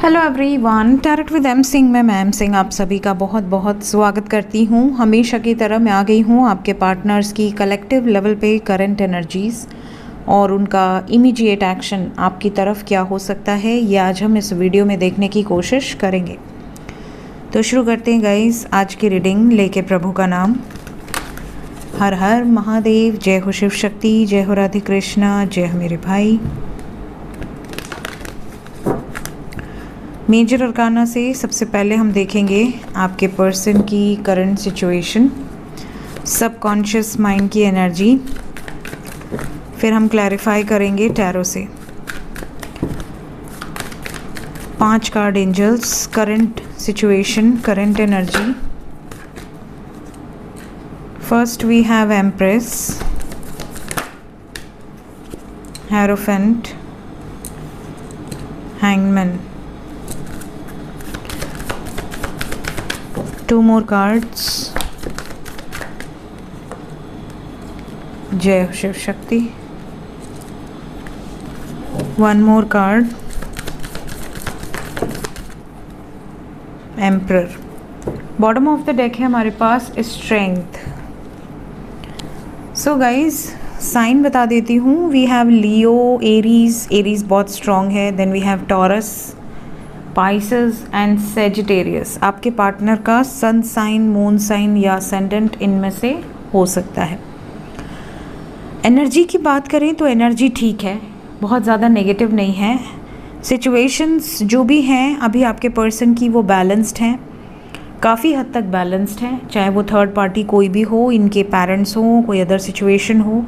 Hello everyone, tarot with M Singh में मैं M Singh आप सभी का बहुत बहुत स्वागत करती हूँ। हमेशा की तरह मैं आ गई हूँ आपके पार्टनर्स की कलेक्टिव लेवल पे करंट एनर्जीज़ और उनका इमीडिएट एक्शन आपकी तरफ क्या हो सकता है, ये आज हम इस वीडियो में देखने की कोशिश करेंगे। तो शुरू करते हैं गाइस आज की रीडिंग लेके प्रभु का नाम। हर हर महादेव, जय हो शिव शक्ति, जय हो राधे कृष्णा, जय हो मेरे भाई। मेजर अरकाना से सबसे पहले हम देखेंगे आपके पर्सन की करंट सिचुएशन, सबकॉन्शियस माइंड की एनर्जी, फिर हम क्लैरिफाई करेंगे टैरो से। 5 card angels, current situation, current energy. First we have empress, hierophant, hangman. 2 more cards, जय हो Shiv Shakti. 1 more card, emperor. Bottom of the deck है हमारे पास स्ट्रेंथ। सो गाइज साइन बता देती हूँ। We have Leo, Aries, Aries बहुत स्ट्रॉन्ग है। Then we have Taurus, Pisces and Sagittarius. आपके पार्टनर का सन साइन, मून साइन या असेंडेंट इनमें से हो सकता है। एनर्जी की बात करें तो एनर्जी ठीक है, बहुत ज़्यादा नेगेटिव नहीं है। सिचुएशंस जो भी हैं अभी आपके पर्सन की वो बैलेंस्ड हैं, काफ़ी हद तक बैलेंस्ड हैं। चाहे वो थर्ड पार्टी कोई भी हो, इनके पेरेंट्स हों, कोई अदर सिचुएशन हो,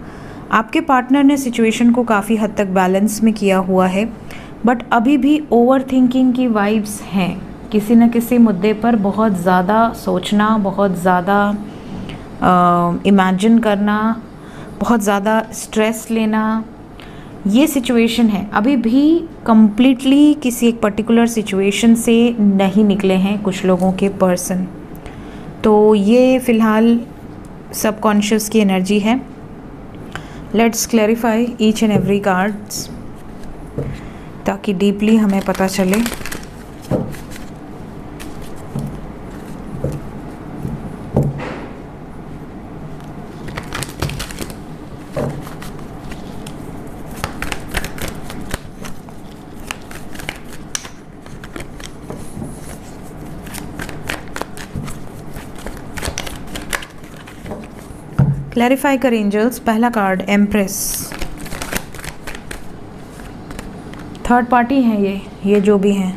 आपके पार्टनर ने सिचुएशन को काफ़ी हद तक बैलेंस में किया हुआ है। बट अभी भी ओवर थिंकिंग की वाइब्स हैं। किसी न किसी मुद्दे पर बहुत ज़्यादा सोचना, बहुत ज़्यादा इमेजिन करना, बहुत ज़्यादा स्ट्रेस लेना, ये सिचुएशन है। अभी भी कंप्लीटली किसी एक पर्टिकुलर सिचुएशन से नहीं निकले हैं कुछ लोगों के पर्सन। तो ये फ़िलहाल सबकॉन्शियस की एनर्जी है। Let's clarify each and every cards ताकि डीपली हमें पता चले। क्लैरिफाई कर एंजल्स। पहला कार्ड एम्प्रेस। थर्ड पार्टी हैं ये जो भी हैं।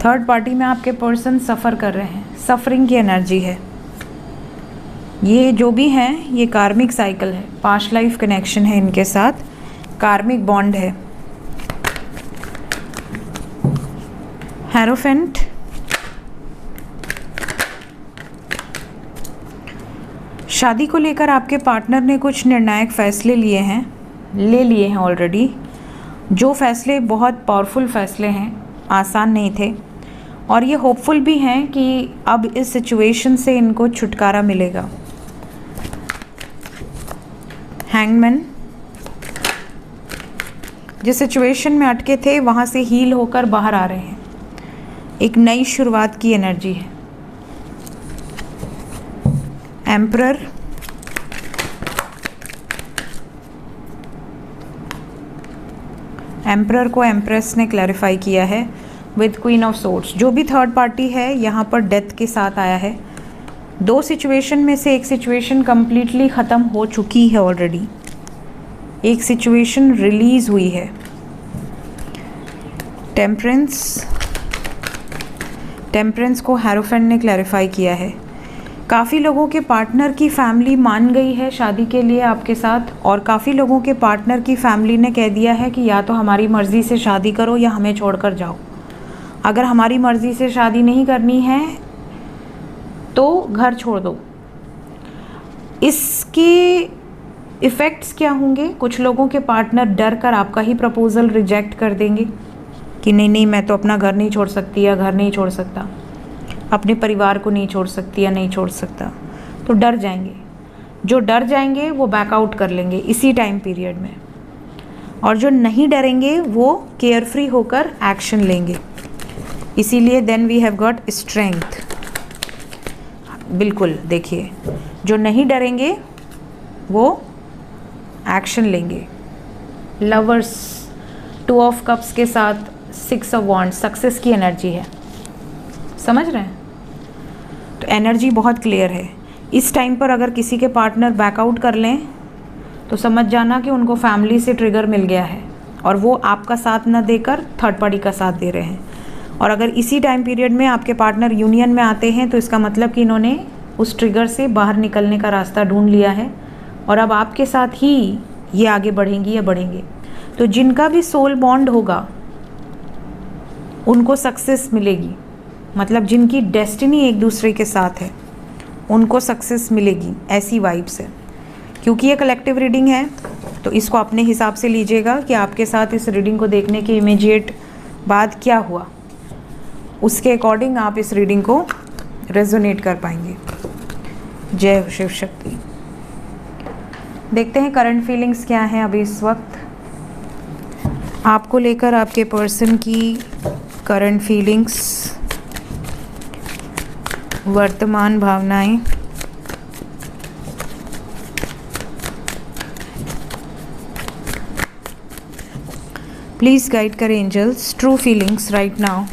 थर्ड पार्टी में आपके पर्सन सफ़र कर रहे हैं, सफरिंग की एनर्जी है। ये जो भी हैं ये कार्मिक साइकिल है, पास्ट लाइफ कनेक्शन है इनके साथ, कार्मिक बॉन्ड है। हेरोफेंट, शादी को लेकर आपके पार्टनर ने कुछ निर्णायक फैसले ले लिए हैं ऑलरेडी। जो फैसले बहुत पावरफुल फैसले हैं, आसान नहीं थे और ये होपफुल भी हैं कि अब इस सिचुएशन से इनको छुटकारा मिलेगा। हैंगमैन, जिस सिचुएशन में अटके थे वहाँ से हील होकर बाहर आ रहे हैं, एक नई शुरुआत की एनर्जी है। एम्परर, एम्परर को एम्प्रेस ने क्लैरिफाई किया है विद क्वीन ऑफ सोर्ड्स। जो भी थर्ड पार्टी है यहाँ पर डेथ के साथ आया है। 2 सिचुएशन में से एक सिचुएशन कंप्लीटली ख़त्म हो चुकी है ऑलरेडी, एक सिचुएशन रिलीज़ हुई है। टेम्परेंस, टेम्परेंस को हेरोफेंट ने क्लैरिफाई किया है। काफ़ी लोगों के पार्टनर की फैमिली मान गई है शादी के लिए आपके साथ, और काफ़ी लोगों के पार्टनर की फैमिली ने कह दिया है कि या तो हमारी मर्ज़ी से शादी करो या हमें छोड़कर जाओ। अगर हमारी मर्ज़ी से शादी नहीं करनी है तो घर छोड़ दो। इसके इफ़ेक्ट्स क्या होंगे? कुछ लोगों के पार्टनर डर कर आपका ही प्रपोज़ल रिजेक्ट कर देंगे कि नहीं मैं तो अपना घर नहीं छोड़ सकती या घर नहीं छोड़ सकता, अपने परिवार को नहीं छोड़ सकती या नहीं छोड़ सकता, तो डर जाएंगे। जो डर जाएंगे वो बैकआउट कर लेंगे इसी टाइम पीरियड में। और जो नहीं डरेंगे वो केयर फ्री होकर एक्शन लेंगे। इसीलिए then we have got strength. बिल्कुल देखिए, जो नहीं डरेंगे वो एक्शन लेंगे। लवर्स, 2 ऑफ कप्स के साथ 6 ऑफ वॉन्ड्स, सक्सेस की एनर्जी है, समझ रहे हैं? तो एनर्जी बहुत क्लियर है। इस टाइम पर अगर किसी के पार्टनर बैकआउट कर लें तो समझ जाना कि उनको फैमिली से ट्रिगर मिल गया है और वो आपका साथ न देकर थर्ड पार्टी का साथ दे रहे हैं। और अगर इसी टाइम पीरियड में आपके पार्टनर यूनियन में आते हैं तो इसका मतलब कि इन्होंने उस ट्रिगर से बाहर निकलने का रास्ता ढूंढ लिया है और अब आपके साथ ही ये आगे बढ़ेंगी या बढ़ेंगे। तो जिनका भी सोल बॉन्ड होगा उनको सक्सेस मिलेगी, मतलब जिनकी डेस्टिनी एक दूसरे के साथ है उनको सक्सेस मिलेगी, ऐसी वाइब्स है। क्योंकि ये कलेक्टिव रीडिंग है तो इसको अपने हिसाब से लीजिएगा कि आपके साथ इस रीडिंग को देखने के इमीडिएट बाद क्या हुआ, उसके अकॉर्डिंग आप इस रीडिंग को रेजोनेट कर पाएंगे। जय शिव शक्ति। देखते हैं करंट फीलिंग्स क्या हैं अभी इस वक्त आपको लेकर, आपके पर्सन की करंट फीलिंग्स, वर्तमान भावनाएं। प्लीज गाइड करें angels, true feelings right now.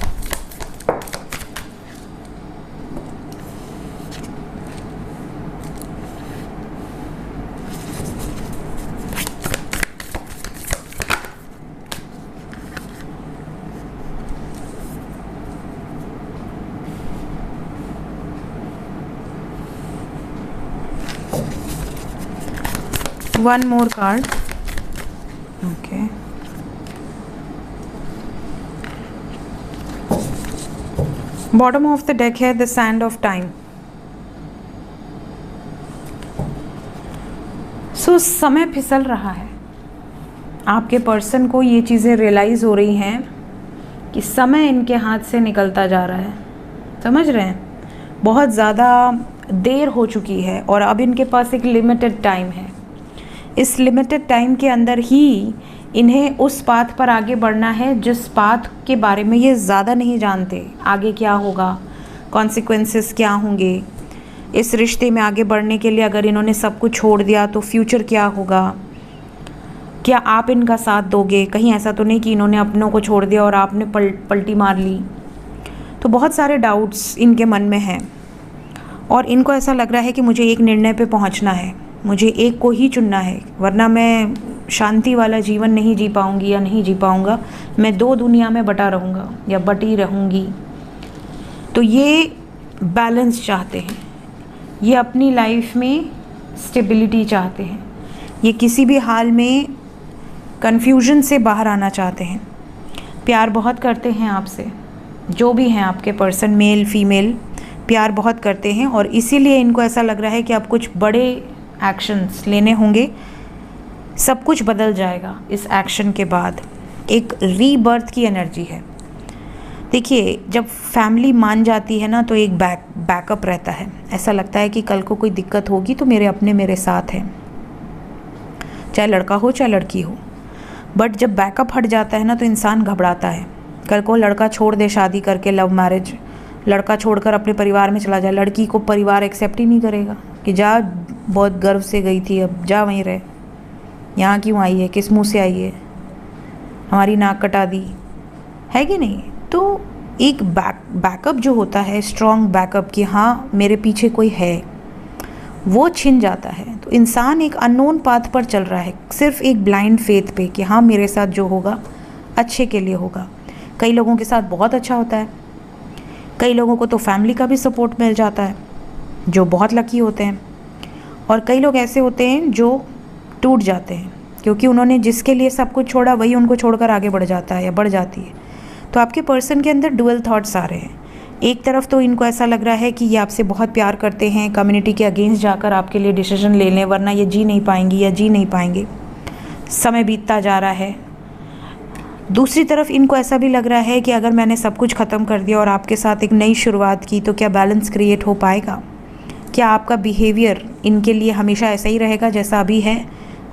One more card. Okay. Bottom of the deck है the sand of time. So समय फिसल रहा है। आपके पर्सन को ये चीज़ें रियलाइज़ हो रही हैं कि समय इनके हाथ से निकलता जा रहा है, समझ रहे हैं? बहुत ज़्यादा देर हो चुकी है और अब इनके पास एक लिमिटेड टाइम है। इस लिमिटेड टाइम के अंदर ही इन्हें उस पाथ पर आगे बढ़ना है जिस पाथ के बारे में ये ज़्यादा नहीं जानते। आगे क्या होगा, कॉन्सिक्वेंसेस क्या होंगे, इस रिश्ते में आगे बढ़ने के लिए अगर इन्होंने सब कुछ छोड़ दिया तो फ्यूचर क्या होगा, क्या आप इनका साथ दोगे? कहीं ऐसा तो नहीं कि इन्होंने अपनों को छोड़ दिया और आपने पलटी मार ली। तो बहुत सारे डाउट्स इनके मन में हैं और इनको ऐसा लग रहा है कि मुझे एक निर्णय पे पहुंचना है, मुझे एक को ही चुनना है, वरना मैं शांति वाला जीवन नहीं जी पाऊंगी या नहीं जी पाऊंगा, मैं 2 दुनिया में बटा रहूँगा या बटी रहूँगी। तो ये बैलेंस चाहते हैं, ये अपनी लाइफ में स्टेबिलिटी चाहते हैं, ये किसी भी हाल में कन्फ्यूजन से बाहर आना चाहते हैं। प्यार बहुत करते हैं आपसे, जो भी हैं आपके पर्सन, मेल फीमेल, प्यार बहुत करते हैं और इसीलिए इनको ऐसा लग रहा है कि अब कुछ बड़े एक्शंस लेने होंगे, सब कुछ बदल जाएगा इस एक्शन के बाद। एक रीबर्थ की एनर्जी है। देखिए, जब फैमिली मान जाती है ना तो एक बैकअप रहता है। ऐसा लगता है कि कल को कोई दिक्कत होगी तो मेरे अपने मेरे साथ हैं, चाहे लड़का हो चाहे लड़की हो। बट जब बैकअप हट जाता है ना तो इंसान घबराता है। कल को लड़का छोड़ दे शादी करके, लव मैरिज, लड़का छोड़कर अपने परिवार में चला जाए, लड़की को परिवार एक्सेप्ट ही नहीं करेगा कि जा, बहुत गर्व से गई थी, अब जा वहीं रहे, यहाँ क्यों आई है, किस मुंह से आई है, हमारी नाक कटा दी, है कि नहीं? तो एक बैकअप जो होता है, स्ट्रॉन्ग बैकअप कि हाँ मेरे पीछे कोई है, वो छिन जाता है। तो इंसान एक अननोन पाथ पर चल रहा है, सिर्फ एक ब्लाइंड फेथ पे कि हाँ मेरे साथ जो होगा अच्छे के लिए होगा। कई लोगों के साथ बहुत अच्छा होता है, कई लोगों को तो फैमिली का भी सपोर्ट मिल जाता है, जो बहुत लकी होते हैं। और कई लोग ऐसे होते हैं जो टूट जाते हैं क्योंकि उन्होंने जिसके लिए सब कुछ छोड़ा वही उनको छोड़कर आगे बढ़ जाता है या बढ़ जाती है। तो आपके पर्सन के अंदर डुअल थॉट्स आ रहे हैं। एक तरफ तो इनको ऐसा लग रहा है कि ये आपसे बहुत प्यार करते हैं, कम्युनिटी के अगेंस्ट जाकर आपके लिए डिसीजन ले लें वरना ये जी नहीं पाएंगी या जी नहीं पाएंगे, समय बीतता जा रहा है। दूसरी तरफ इनको ऐसा भी लग रहा है कि अगर मैंने सब कुछ ख़त्म कर दिया और आपके साथ एक नई शुरुआत की तो क्या बैलेंस क्रिएट हो पाएगा? क्या आपका बिहेवियर इनके लिए हमेशा ऐसा ही रहेगा जैसा अभी है?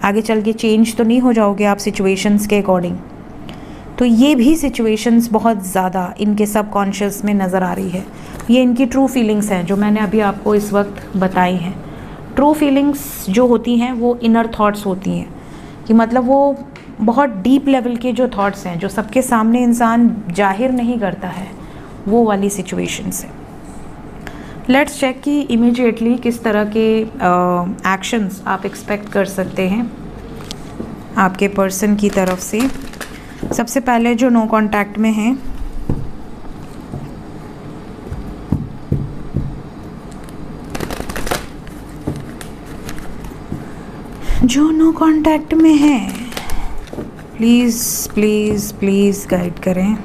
आगे चल के चेंज तो नहीं हो जाओगे आप सिचुएशंस के अकॉर्डिंग। तो ये भी सिचुएशंस बहुत ज़्यादा इनके सबकॉन्शियस में नज़र आ रही है। ये इनकी ट्रू फीलिंग्स हैं जो मैंने अभी आपको इस वक्त बताई हैं। ट्रू फीलिंग्स जो होती हैं वो इनर थॉट्स होती हैं, कि मतलब वो बहुत डीप लेवल के जो थॉट्स हैं जो सबके सामने इंसान जाहिर नहीं करता है, वो वाली सिचुएशंस है। लेट्स चेक कि इमीडिएटली किस तरह के एक्शंस आप एक्सपेक्ट कर सकते हैं आपके पर्सन की तरफ से। सबसे पहले जो नो कांटेक्ट में है, जो नो कांटेक्ट में है, प्लीज़ प्लीज़ प्लीज़ गाइड करें।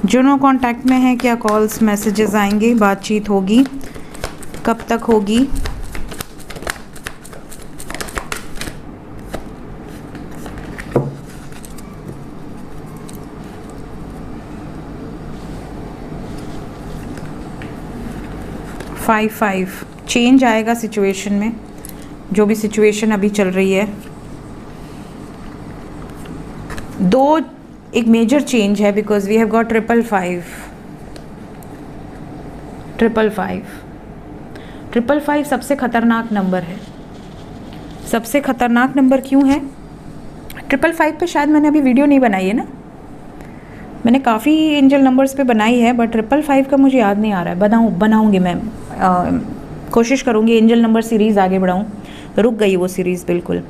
जो नो कांटेक्ट में है, क्या कॉल्स मैसेजेस आएंगे, बातचीत होगी, कब तक होगी? फाइव चेंज आएगा सिचुएशन में, जो भी सिचुएशन अभी चल रही है। दो एक मेजर चेंज है, बिकॉज वी हैव गॉट 555 सबसे ख़तरनाक नंबर है। सबसे ख़तरनाक नंबर क्यों है? 555 पे शायद मैंने अभी वीडियो नहीं बनाई है ना, मैंने काफ़ी एंजल नंबर्स पे बनाई है, बट 555 का मुझे याद नहीं आ रहा है। बनाऊँगी मैं, कोशिश करूँगी एंजल नंबर सीरीज़ आगे बढ़ाऊँ, रुक गई वो सीरीज़ बिल्कुल।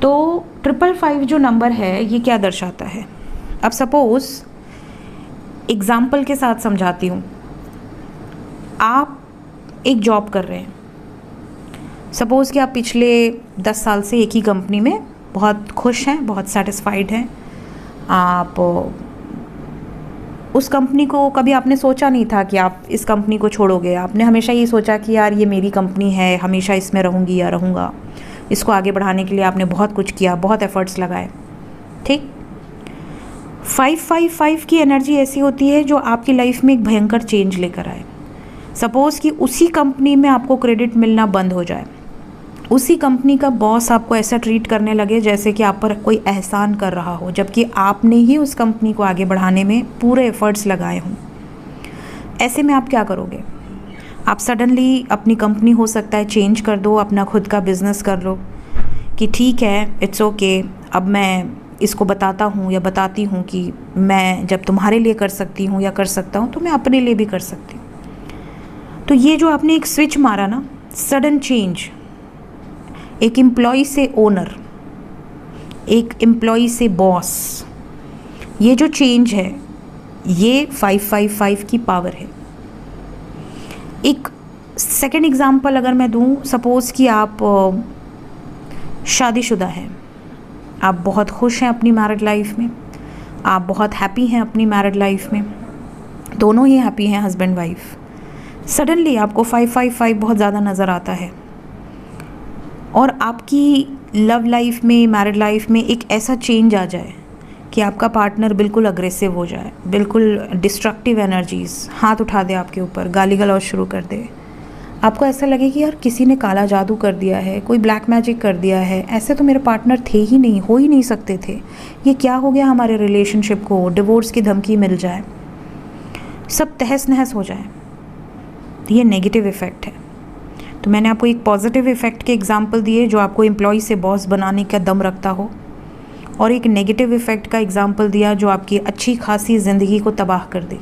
तो 555 जो नंबर है ये क्या दर्शाता है? अब सपोज़ एग्ज़ाम्पल के साथ समझाती हूँ। आप एक जॉब कर रहे हैं, सपोज़ कि आप पिछले 10 साल से एक ही कंपनी में बहुत खुश हैं, बहुत सेटिस्फाइड हैं। आप उस कंपनी को कभी आपने सोचा नहीं था कि आप इस कंपनी को छोड़ोगे। आपने हमेशा ये सोचा कि यार ये मेरी कंपनी है, हमेशा इसमें रहूँगी या रहूँगा। इसको आगे बढ़ाने के लिए आपने बहुत कुछ किया, बहुत एफर्ट्स लगाए, ठीक। 555 की एनर्जी ऐसी होती है जो आपकी लाइफ में एक भयंकर चेंज लेकर आए। सपोज़ कि उसी कंपनी में आपको क्रेडिट मिलना बंद हो जाए, उसी कंपनी का बॉस आपको ऐसा ट्रीट करने लगे जैसे कि आप पर कोई एहसान कर रहा हो, जबकि आपने ही उस कंपनी को आगे बढ़ाने में पूरे एफर्ट्स लगाए हों। ऐसे में आप क्या करोगे? आप सडनली अपनी कंपनी हो सकता है चेंज कर दो, अपना खुद का बिज़नेस कर लो कि ठीक है, इट्स ओके, अब मैं इसको बताता हूँ या बताती हूँ कि मैं जब तुम्हारे लिए कर सकती हूँ या कर सकता हूँ तो मैं अपने लिए भी कर सकती हूँ। तो ये जो आपने एक स्विच मारा ना, सडन चेंज, एक एम्प्लॉय से ओनर, एक एम्प्लॉय से बॉस, ये जो चेंज है ये 555 की पावर है। एक सेकेंड एग्जांपल अगर मैं दूं, सपोज़ कि आप शादीशुदा हैं, आप बहुत खुश हैं अपनी मैरिड लाइफ में, आप बहुत हैप्पी हैं अपनी मैरिड लाइफ में, दोनों ही हैप्पी हैं हस्बैंड वाइफ। सडनली आपको 555 बहुत ज़्यादा नज़र आता है और आपकी लव लाइफ में, मैरिड लाइफ में एक ऐसा चेंज आ जाए कि आपका पार्टनर बिल्कुल अग्रेसिव हो जाए, बिल्कुल डिस्ट्रक्टिव एनर्जीज़ हाथ उठा दे आपके ऊपर, गाली गलौज शुरू कर दे। आपको ऐसा लगे कि यार किसी ने काला जादू कर दिया है, कोई ब्लैक मैजिक कर दिया है, ऐसे तो मेरे पार्टनर थे ही नहीं, हो ही नहीं सकते थे, ये क्या हो गया हमारे रिलेशनशिप को, डिवोर्स की धमकी मिल जाए, सब तहस नहस हो जाए। ये नेगेटिव इफ़ेक्ट है। तो मैंने आपको एक पॉजिटिव इफ़ेक्ट के एग्जाम्पल दिए जो आपको एम्प्लॉय से बॉस बनाने का दम रखता हो, और एक नेगेटिव इफ़ेक्ट का एग्जाम्पल दिया जो आपकी अच्छी खासी ज़िंदगी को तबाह कर दे।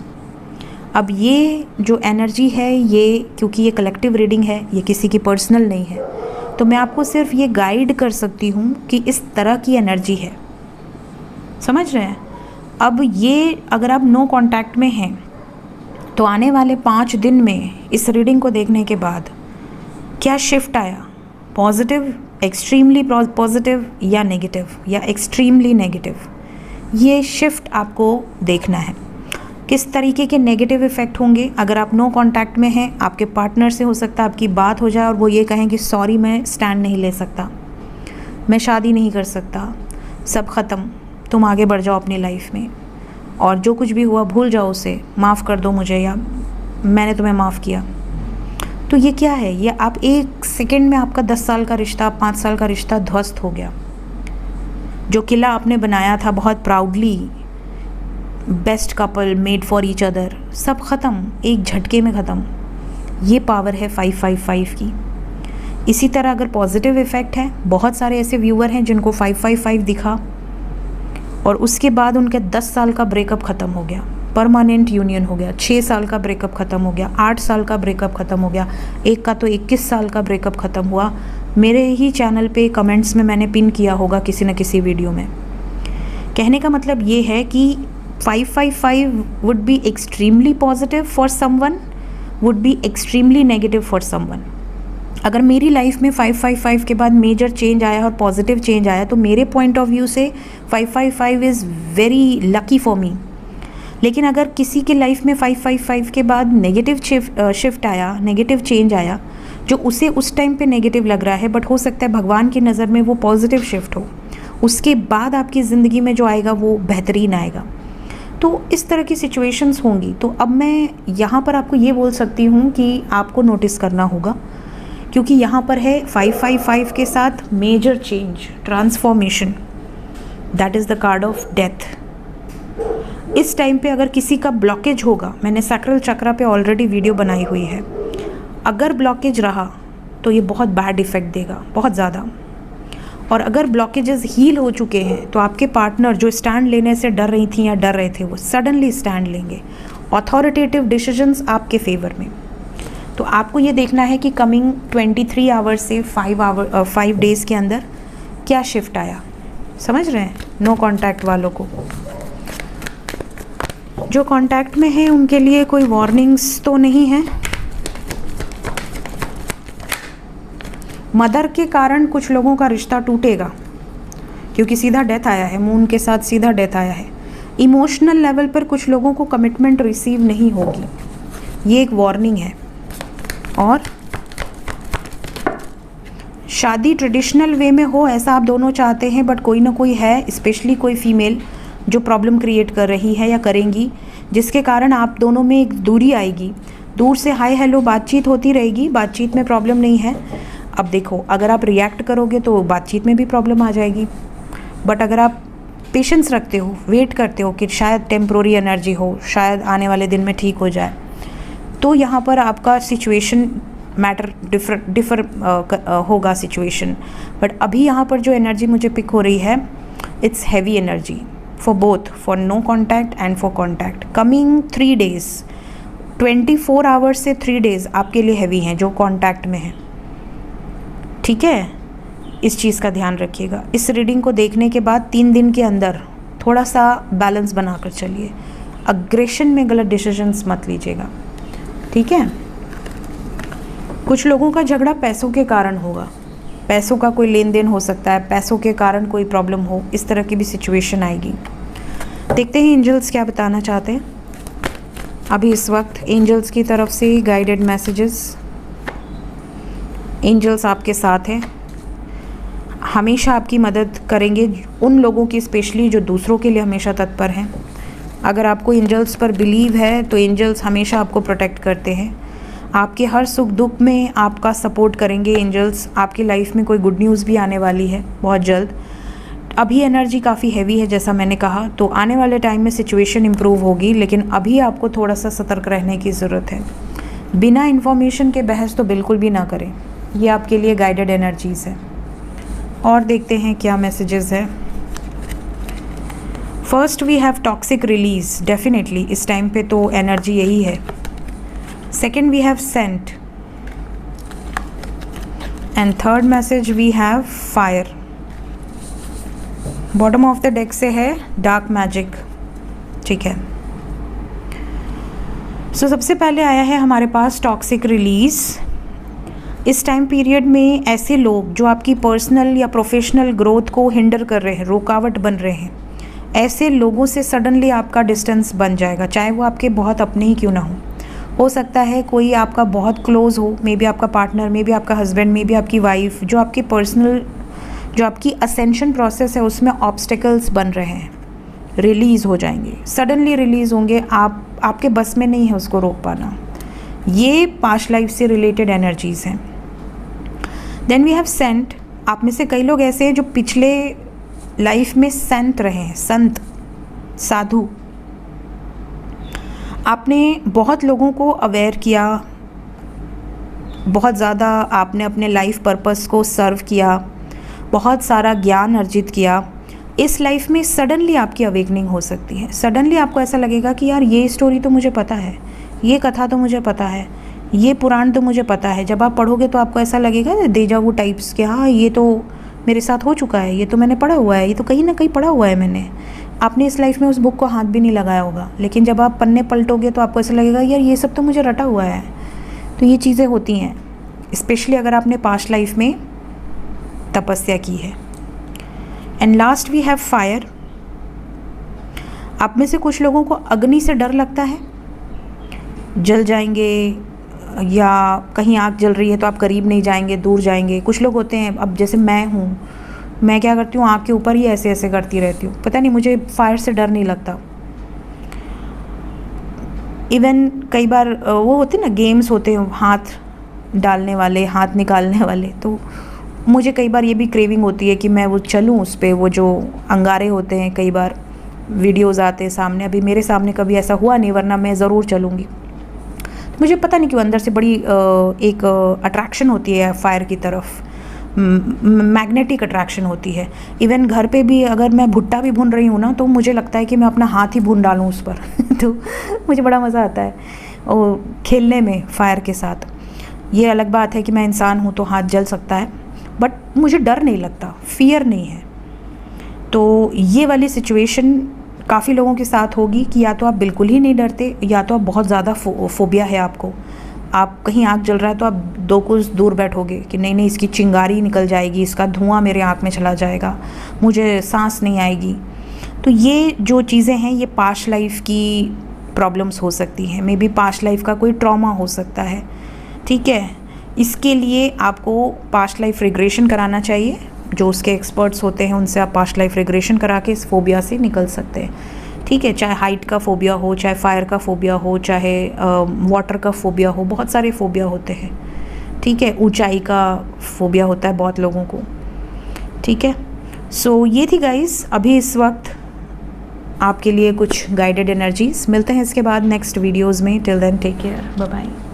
अब ये जो एनर्जी है, ये क्योंकि ये कलेक्टिव रीडिंग है, ये किसी की पर्सनल नहीं है, तो मैं आपको सिर्फ ये गाइड कर सकती हूँ कि इस तरह की एनर्जी है, समझ रहे हैं। अब ये अगर आप नो कांटेक्ट में हैं तो आने वाले 5 दिन में इस रीडिंग को देखने के बाद क्या शिफ्ट आया, पॉजिटिव, एक्सट्रीमली पॉजिटिव या नेगेटिव या एक्सट्रीमली नेगेटिव, ये शिफ्ट आपको देखना है। किस तरीके के नेगेटिव इफ़ेक्ट होंगे अगर आप नो कांटेक्ट में हैं? आपके पार्टनर से हो सकता है आपकी बात हो जाए और वो ये कहें कि सॉरी, मैं स्टैंड नहीं ले सकता, मैं शादी नहीं कर सकता, सब ख़त्म, तुम आगे बढ़ जाओ अपनी लाइफ में। और जो कुछ भी हुआ भूल जाओ उसे, माफ़ कर दो मुझे या मैंने तुम्हें माफ़ किया। तो ये क्या है? ये आप 1 सेकंड में आपका 10 साल का रिश्ता, 5 साल का रिश्ता ध्वस्त हो गया। जो किला आपने बनाया था बहुत proudly, best couple made for each other, सब ख़त्म, एक झटके में ख़त्म। ये पावर है 555 की। इसी तरह अगर पॉजिटिव इफ़ेक्ट है, बहुत सारे ऐसे व्यूअर हैं जिनको 555 दिखा और उसके बाद उनके 10 साल का ब्रेकअप ख़त्म हो गया, परमानेंट यूनियन हो गया, 6 साल का ब्रेकअप ख़त्म हो गया, 8 साल का ब्रेकअप ख़त्म हो गया, एक का तो 21 साल का ब्रेकअप ख़त्म हुआ। मेरे ही चैनल पे कमेंट्स में मैंने पिन किया होगा किसी न किसी वीडियो में। कहने का मतलब ये है कि 555 would be extremely positive for someone, would be extremely negative for someone. अगर मेरी लाइफ में 555 के बाद मेजर चेंज आया और पॉजिटिव चेंज आया तो मेरे पॉइंट ऑफ व्यू से 555 is very lucky for me. लेकिन अगर किसी के लाइफ में 555 के बाद नेगेटिव शिफ्ट आया, नेगेटिव चेंज आया, जो उसे उस टाइम पे नेगेटिव लग रहा है, बट हो सकता है भगवान की नज़र में वो पॉजिटिव शिफ्ट हो, उसके बाद आपकी ज़िंदगी में जो आएगा वो बेहतरीन आएगा। तो इस तरह की सिचुएशंस होंगी। तो अब मैं यहाँ पर आपको ये बोल सकती हूँ कि आपको नोटिस करना होगा, क्योंकि यहाँ पर है 555 के साथ major change, transformation, that is the card of death. इस टाइम पे अगर किसी का ब्लॉकेज होगा, मैंने सैक्रल चक्रा पे ऑलरेडी वीडियो बनाई हुई है, अगर ब्लॉकेज रहा तो ये बहुत बैड इफ़ेक्ट देगा, बहुत ज़्यादा। और अगर ब्लॉकेजेस हील हो चुके हैं तो आपके पार्टनर जो स्टैंड लेने से डर रही थी या डर रहे थे, वो सडनली स्टैंड लेंगे, ऑथोरिटेटिव डिसीजंस आपके फेवर में। तो आपको ये देखना है कि कमिंग 23 आवर्स से 5 डेज़ के अंदर क्या शिफ्ट आया। समझ रहे हैं? नो कॉन्टैक्ट वालों को, जो कॉन्टैक्ट में है उनके लिए कोई वार्निंग्स तो नहीं है। मदर के कारण कुछ लोगों का रिश्ता टूटेगा, क्योंकि सीधा डेथ आया है, मून के साथ सीधा डेथ आया है। इमोशनल लेवल पर कुछ लोगों को कमिटमेंट रिसीव नहीं होगी, ये एक वार्निंग है। और शादी ट्रेडिशनल वे में हो ऐसा आप दोनों चाहते हैं, बट कोई ना कोई है, स्पेशली कोई फीमेल जो प्रॉब्लम क्रिएट कर रही है या करेंगी, जिसके कारण आप दोनों में एक दूरी आएगी। दूर से हाय हेलो बातचीत होती रहेगी, बातचीत में प्रॉब्लम नहीं है। अब देखो, अगर आप रिएक्ट करोगे तो बातचीत में भी प्रॉब्लम आ जाएगी, बट अगर आप पेशेंस रखते हो, वेट करते हो कि शायद टेम्प्रोरी एनर्जी हो, शायद आने वाले दिन में ठीक हो जाए, तो यहाँ पर आपका सिचुएशन मैटर डिफर होगा सिचुएशन। बट अभी यहाँ पर जो एनर्जी मुझे पिक हो रही है, it's heavy energy for both, for no contact and for contact. Coming 3 days, 24 hours से 3 डेज़ आपके लिए हैवी हैं जो कॉन्टैक्ट में हैं। ठीक है, इस चीज़ का ध्यान रखिएगा। इस रीडिंग को देखने के बाद 3 दिन के अंदर थोड़ा सा बैलेंस बनाकर चलिए, अग्रेशन में गलत डिसीजंस मत लीजिएगा। ठीक है, कुछ लोगों का झगड़ा पैसों के कारण होगा, पैसों का कोई लेन देन हो सकता है, पैसों के कारण कोई प्रॉब्लम हो, इस तरह की भी सिचुएशन आएगी। देखते हैं एंजल्स क्या बताना चाहते हैं अभी इस वक्त। एंजल्स की तरफ से गाइडेड मैसेजेस, एंजल्स आपके साथ हैं, हमेशा आपकी मदद करेंगे, उन लोगों की स्पेशली जो दूसरों के लिए हमेशा तत्पर हैं। अगर आपको एंजल्स पर बिलीव है तो एंजल्स हमेशा आपको प्रोटेक्ट करते हैं, आपके हर सुख दुख में आपका सपोर्ट करेंगे एंजल्स। आपकी लाइफ में कोई गुड न्यूज़ भी आने वाली है बहुत जल्द। अभी एनर्जी काफ़ी हैवी है जैसा मैंने कहा, तो आने वाले टाइम में सिचुएशन इम्प्रूव होगी, लेकिन अभी आपको थोड़ा सा सतर्क रहने की ज़रूरत है। बिना इन्फॉर्मेशन के बहस तो बिल्कुल भी ना करें, ये आपके लिए गाइडेड एनर्जीज़ है। और देखते हैं क्या मैसेजेस है। First we have toxic release, definitely इस टाइम पे तो एनर्जी यही है। Second we have saint, and third message we have fire. Bottom of the deck से है डार्क मैजिक। ठीक है, सो सबसे पहले आया है हमारे पास टॉक्सिक रिलीज। इस टाइम पीरियड में ऐसे लोग जो आपकी पर्सनल या प्रोफेशनल ग्रोथ को हिंडर कर रहे हैं, रुकावट बन रहे हैं, ऐसे लोगों से सडनली आपका डिस्टेंस बन जाएगा, चाहे वो आपके बहुत अपने ही क्यों ना हो सकता है कोई आपका बहुत क्लोज हो, मे बी आपका पार्टनर, मे बी आपका हस्बैंड, मे बी आपकी वाइफ, जो आपकी पर्सनल, जो आपकी असेंशन प्रोसेस है उसमें ऑब्स्टिकल्स बन रहे हैं, रिलीज़ हो जाएंगे, सडनली रिलीज़ होंगे, आपके बस में नहीं है उसको रोक पाना। ये पास्ट लाइफ से रिलेटेड एनर्जीज़ हैं। Then we have saint. आप में से कई लोग ऐसे हैं जो पिछले लाइफ में संत रहे हैं, संत, साधु। आपने बहुत लोगों को अवेयर किया, बहुत ज़्यादा आपने अपने लाइफ पर्पस को सर्व किया, बहुत सारा ज्ञान अर्जित किया। इस लाइफ में सडनली आपकी अवेकनिंग हो सकती है। सडनली आपको ऐसा लगेगा कि यार ये स्टोरी तो मुझे पता है, ये कथा तो मुझे पता है, ये पुराण तो मुझे पता है। जब आप पढ़ोगे तो आपको ऐसा लगेगा डेजा वू टाइप्स कि हाँ ये तो मेरे साथ हो चुका है, ये तो मैंने पढ़ा हुआ है, ये तो कहीं ना कहीं पढ़ा हुआ है मैंने। आपने इस लाइफ में उस बुक को हाथ भी नहीं लगाया होगा, लेकिन जब आप पन्ने पलटोगे तो आपको ऐसा लगेगा यार ये सब तो मुझे रटा हुआ है। तो ये चीज़ें होती हैं, स्पेशली अगर आपने पास्ट लाइफ में तपस्या की है। And last we have fire. आप में से कुछ लोगों को अग्नि से डर लगता है, जल जाएंगे, या कहीं आग जल रही है तो आप करीब नहीं जाएंगे, दूर जाएंगे। कुछ लोग होते हैं, अब जैसे मैं हूँ, मैं क्या करती हूँ, आग के ऊपर ही ऐसे ऐसे करती रहती हूँ, पता नहीं मुझे फायर से डर नहीं लगता। इवन कई बार वो होते ना गेम्स होते हैं, हाथ डालने वाले, हाथ निकालने वाले, तो मुझे कई बार ये भी क्रेविंग होती है कि मैं वो चलूँ उस पर। वो जो अंगारे होते हैं, कई बार वीडियोज़ आते हैं सामने, अभी मेरे सामने कभी ऐसा हुआ नहीं, वरना मैं ज़रूर चलूँगी। मुझे पता नहीं क्यों अंदर से बड़ी एक अट्रैक्शन होती है फायर की तरफ, मैग्नेटिक अट्रैक्शन होती है। इवन घर पे भी अगर मैं भुट्टा भी भून रही हूँ ना, तो मुझे लगता है कि मैं अपना हाथ ही भून डालूँ उस पर तो मुझे बड़ा मज़ा आता है और खेलने में फायर के साथ। ये अलग बात है कि मैं इंसान हूँ तो हाथ जल सकता है, बट मुझे डर नहीं लगता, फियर नहीं है। तो ये वाली सिचुएशन काफ़ी लोगों के साथ होगी कि या तो आप बिल्कुल ही नहीं डरते, या तो आप बहुत ज़्यादा फोबिया है आपको। आप कहीं आग जल रहा है तो आप दो कुछ दूर बैठोगे कि नहीं नहीं इसकी चिंगारी निकल जाएगी, इसका धुआं मेरे आँख में चला जाएगा, मुझे सांस नहीं आएगी। तो ये जो चीज़ें हैं ये पास्ट लाइफ की प्रॉब्लम्स हो सकती हैं, मे बी पास्ट लाइफ का कोई ट्रॉमा हो सकता है। ठीक है, इसके लिए आपको पास्ट लाइफ रिग्रेशन कराना चाहिए। जो उसके एक्सपर्ट्स होते हैं उनसे आप पास्ट लाइफ रिग्रेशन करा के इस फोबिया से निकल सकते हैं। ठीक है, चाहे हाइट का फोबिया हो, चाहे फायर का फोबिया हो, चाहे वाटर का फोबिया हो, बहुत सारे फोबिया होते हैं। ठीक है, ऊंचाई का फोबिया होता है बहुत लोगों को। ठीक है, सो ये थी गाइस अभी इस वक्त आपके लिए कुछ गाइडेड एनर्जीज। मिलते हैं इसके बाद नेक्स्ट वीडियोज़ में। Till then take care, bye bye.